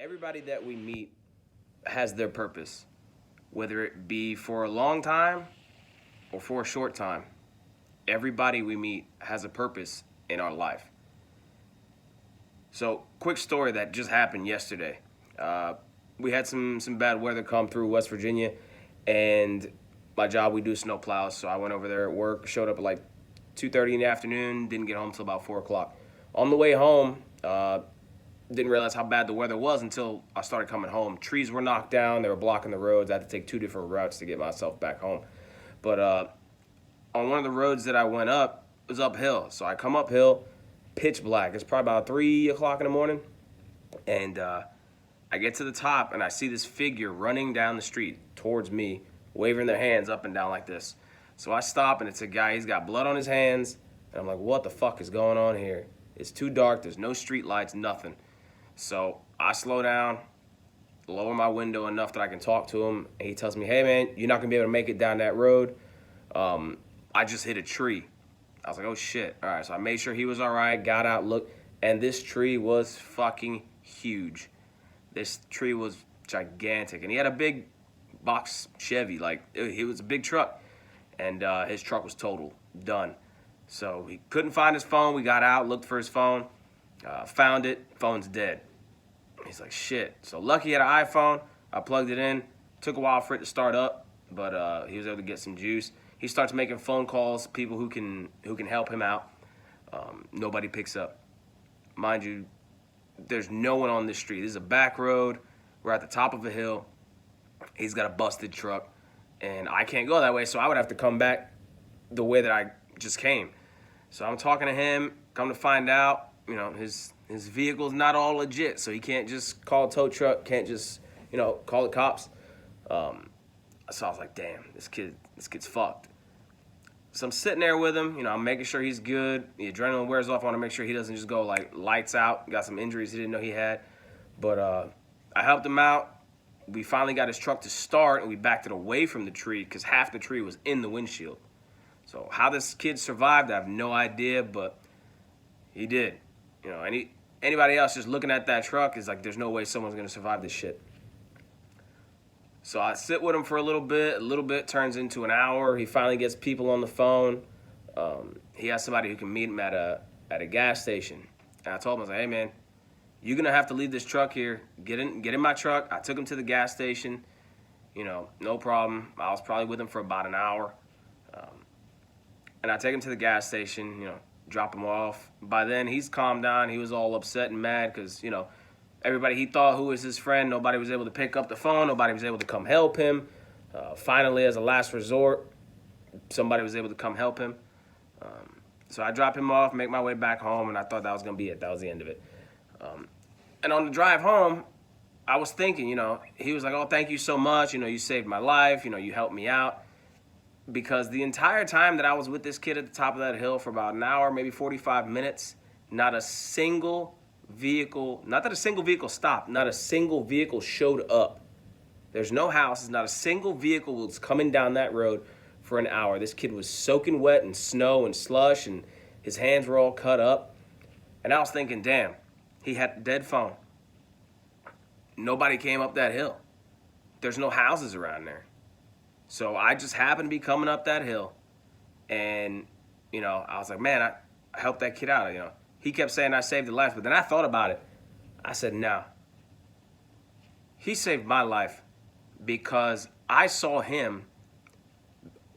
Everybody that we meet has their purpose, whether it be for a long time or for a short time. Everybody we meet has a purpose in our life. So, quick story that just happened yesterday. Uh, we had some bad weather come through West Virginia, and my job we do snow plows. So I went over there at work, showed up at like 2:30 in the afternoon, didn't get home till about 4 o'clock. On the way home, didn't realize how bad the weather was until I started coming home. Trees were knocked down, they were blocking the roads. I had to take two different routes to get myself back home. But on one of the roads that I went up, it was uphill. So I come uphill, pitch black. It's probably about 3 o'clock in the morning. And I get to the top and I see this figure running down the street towards me, waving their hands up and down like this. So I stop and it's a guy, he's got blood on his hands. And I'm like, what the fuck is going on here? It's too dark, there's no street lights, nothing. So I slow down, lower my window enough that I can talk to him. And he tells me, hey man, you're not gonna be able to make it down that road. I just hit a tree. I was like, oh shit. All right, so I made sure he was all right, got out, looked, and this tree was fucking huge. This tree was gigantic, and he had a big box Chevy. Like, it was a big truck, and his truck was total, done. So he couldn't find his phone. We got out, looked for his phone, found it, phone's dead. He's like, shit. So lucky he had an iPhone. I plugged it in. Took a while for it to start up, but he was able to get some juice. He starts making phone calls, people who can help him out. Nobody picks up. Mind you, there's no one on this street. This is a back road. We're at the top of a hill. He's got a busted truck, and I can't go that way, so I would have to come back the way that I just came. So I'm talking to him. Come to find out, his vehicle's not all legit, so he can't just call a tow truck, can't just, call the cops. So I was like, damn, this kid's fucked. So I'm sitting there with him, I'm making sure he's good. The adrenaline wears off. I want to make sure he doesn't just go like lights out. Got some injuries he didn't know he had. But I helped him out. We finally got his truck to start, and we backed it away from the tree because half the tree was in the windshield. So how this kid survived, I have no idea, but he did. Anybody else just looking at that truck is like, there's no way someone's going to survive this shit. So I sit with him for a little bit turns into an hour. He finally gets people on the phone. He has somebody who can meet him at a gas station. And I told him, I was like, hey man, you're gonna have to leave this truck here. Get in my truck. I took him to the gas station. No problem. I was probably with him for about an hour. And I take him to the gas station, drop him off. By then he's calmed down. He was all upset and mad because, everybody he thought who was his friend, nobody was able to pick up the phone. Nobody was able to come help him. Finally, as a last resort, somebody was able to come help him. So I drop him off, make my way back home, and I thought that was going to be it. That was the end of it. And on the drive home, I was thinking, he was like, oh, thank you so much. You saved my life. You helped me out. Because the entire time that I was with this kid at the top of that hill for about an hour, maybe 45 minutes, not a single vehicle, not that a single vehicle stopped, not a single vehicle showed up. There's no houses, not a single vehicle was coming down that road for an hour. This kid was soaking wet in snow and slush, and his hands were all cut up. And I was thinking, damn, he had a dead phone. Nobody came up that hill. There's no houses around there. So I just happened to be coming up that hill, and, I was like, man, I helped that kid out, He kept saying I saved his life, but then I thought about it. I said, no. He saved my life because I saw him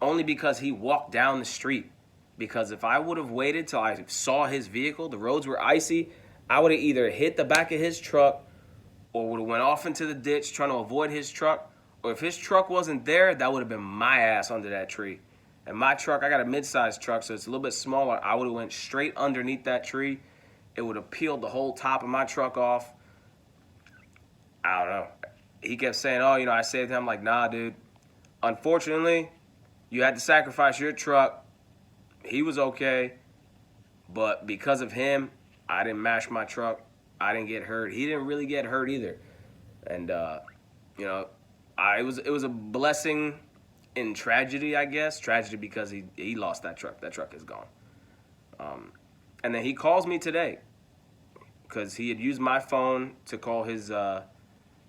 only because he walked down the street. Because if I would have waited till I saw his vehicle, the roads were icy, I would have either hit the back of his truck or would have went off into the ditch trying to avoid his truck. Or if his truck wasn't there, that would have been my ass under that tree. And my truck, I got a mid-sized truck, so it's a little bit smaller. I would have went straight underneath that tree. It would have peeled the whole top of my truck off. I don't know. He kept saying, oh, I saved him. I'm like, nah, dude. Unfortunately, you had to sacrifice your truck. He was okay. But because of him, I didn't mash my truck. I didn't get hurt. He didn't really get hurt either. And, it was a blessing in tragedy, I guess. Tragedy because he lost that truck. That truck is gone. And then he calls me today because he had used my phone to call his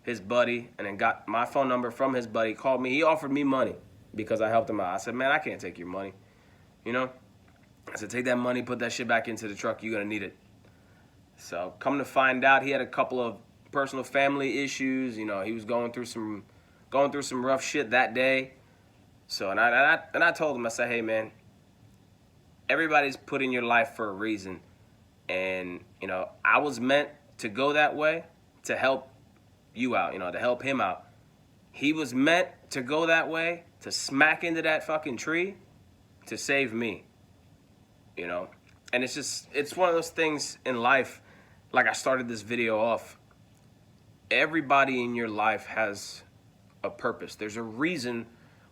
his buddy, and then got my phone number from his buddy, called me. He offered me money because I helped him out. I said, man, I can't take your money. You know? I said, take that money, put that shit back into the truck. You're going to need it. So come to find out, he had a couple of personal family issues. You know, he was going through some rough shit that day. So, and I told him, I said, hey, man, everybody's put in your life for a reason. And, you know, I was meant to go that way to help you out, you know, to help him out. He was meant to go that way to smack into that fucking tree to save me, you know. And it's one of those things in life, like I started this video off, everybody in your life has a purpose. There's a reason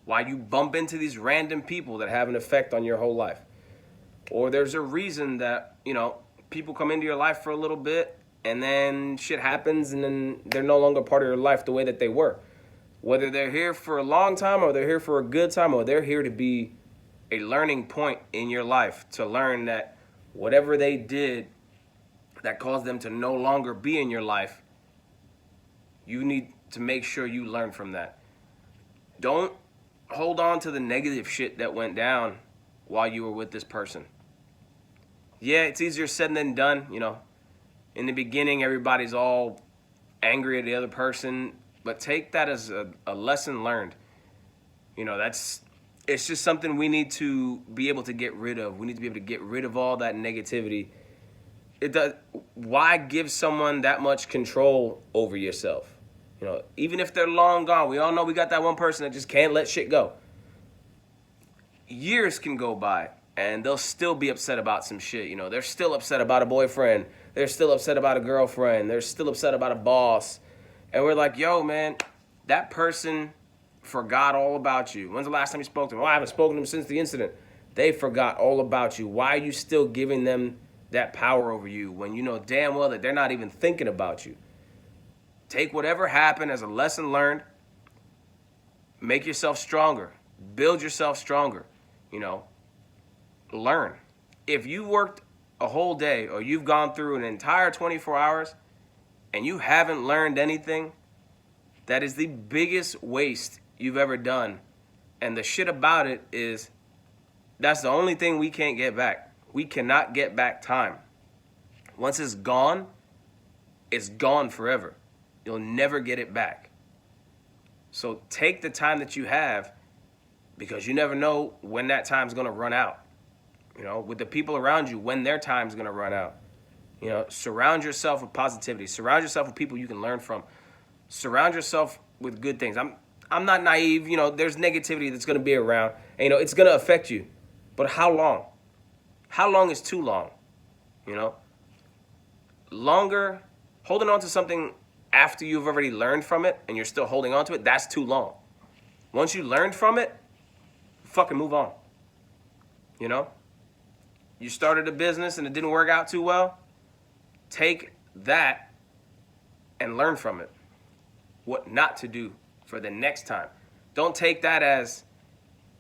why you bump into these random people that have an effect on your whole life. Or there's a reason that, you know, people come into your life for a little bit and then shit happens and then they're no longer part of your life the way that they were. Whether they're here for a long time or they're here for a good time or they're here to be a learning point in your life, to learn that whatever they did that caused them to no longer be in your life, you need to make sure you learn from that. Don't hold on to the negative shit that went down while you were with this person. Yeah, it's easier said than done, you know. In the beginning, everybody's all angry at the other person, but take that as a lesson learned. You know, it's just something we need to be able to get rid of. We need to be able to get rid of all that negativity. Why give someone that much control over yourself? You know, even if they're long gone, we all know we got that one person that just can't let shit go. Years can go by and they'll still be upset about some shit. You know, they're still upset about a boyfriend. They're still upset about a girlfriend. They're still upset about a boss. And we're like, yo, man, that person forgot all about you. When's the last time you spoke to them? Oh, I haven't spoken to them since the incident. They forgot all about you. Why are you still giving them that power over you when you know damn well that they're not even thinking about you? Take whatever happened as a lesson learned. Make yourself stronger. Build yourself stronger. You know, learn. If you worked a whole day or you've gone through an entire 24 hours and you haven't learned anything, that is the biggest waste you've ever done. And the shit about it is that's the only thing we can't get back. We cannot get back time. Once it's gone forever. You'll never get it back. So take the time that you have, because you never know when that time's going to run out. You know, with the people around you, when their time's going to run out. You know, surround yourself with positivity. Surround yourself with people you can learn from. Surround yourself with good things. I'm not naive. You know, there's negativity that's going to be around. And, you know, it's going to affect you. But how long? How long is too long? You know? Longer, holding on to something after you've already learned from it and you're still holding on to it, that's too long. Once you learned from it, fucking move on. You know? You started a business and it didn't work out too well, take that and learn from it. What not to do for the next time. Don't take that as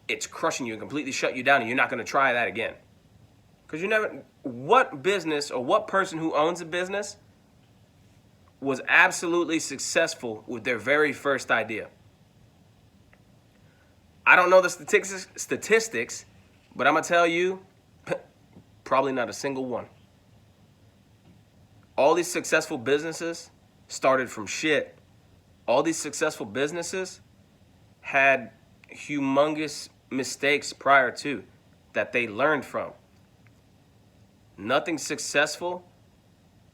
it's crushing you and completely shut you down and you're not going to try that again. Because you never, what business or what person who owns a business was absolutely successful with their very first idea? I don't know the statistics, but I'm going to tell you, probably not a single one. All these successful businesses started from shit. All these successful businesses had humongous mistakes prior to that they learned from. Nothing successful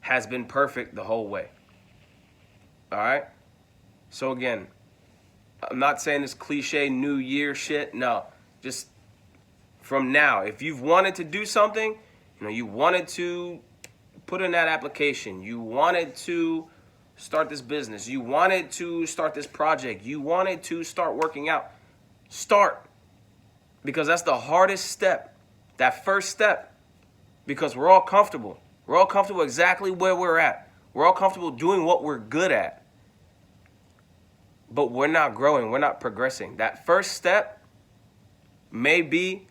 has been perfect the whole way. All right? So again, I'm not saying this cliche New Year shit. No, just from now, if you've wanted to do something, you know, you wanted to put in that application, you wanted to start this business, you wanted to start this project, you wanted to start working out, start. Because that's the hardest step, that first step, because we're all comfortable. We're all comfortable exactly where we're at. We're all comfortable doing what we're good at. But we're not growing, we're not progressing. That first step may be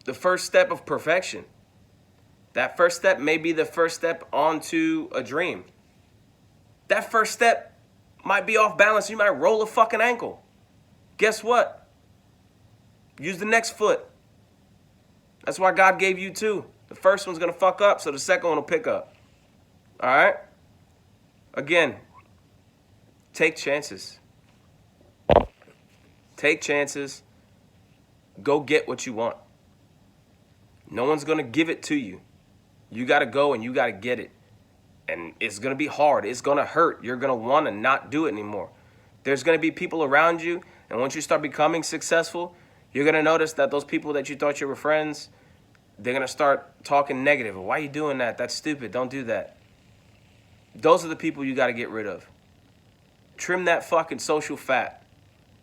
the first step of perfection. That first step may be the first step onto a dream. That first step Might be off balance. You might roll a fucking ankle. Guess what? Use the next foot. That's why God gave you two. The first one's going to fuck up, so the second one will pick up. All right? Again, take chances. Take chances. Go get what you want. No one's going to give it to you. You got to go and you got to get it. And it's going to be hard. It's going to hurt. You're going to want to not do it anymore. There's going to be people around you, and once you start becoming successful, you're going to notice that those people that you thought you were friends, they're going to start talking negative. Why are you doing that? That's stupid. Don't do that. Those are the people you got to get rid of. Trim that fucking social fat.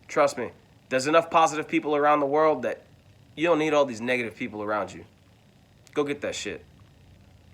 Trust me. There's enough positive people around the world that you don't need all these negative people around you. Go get that shit.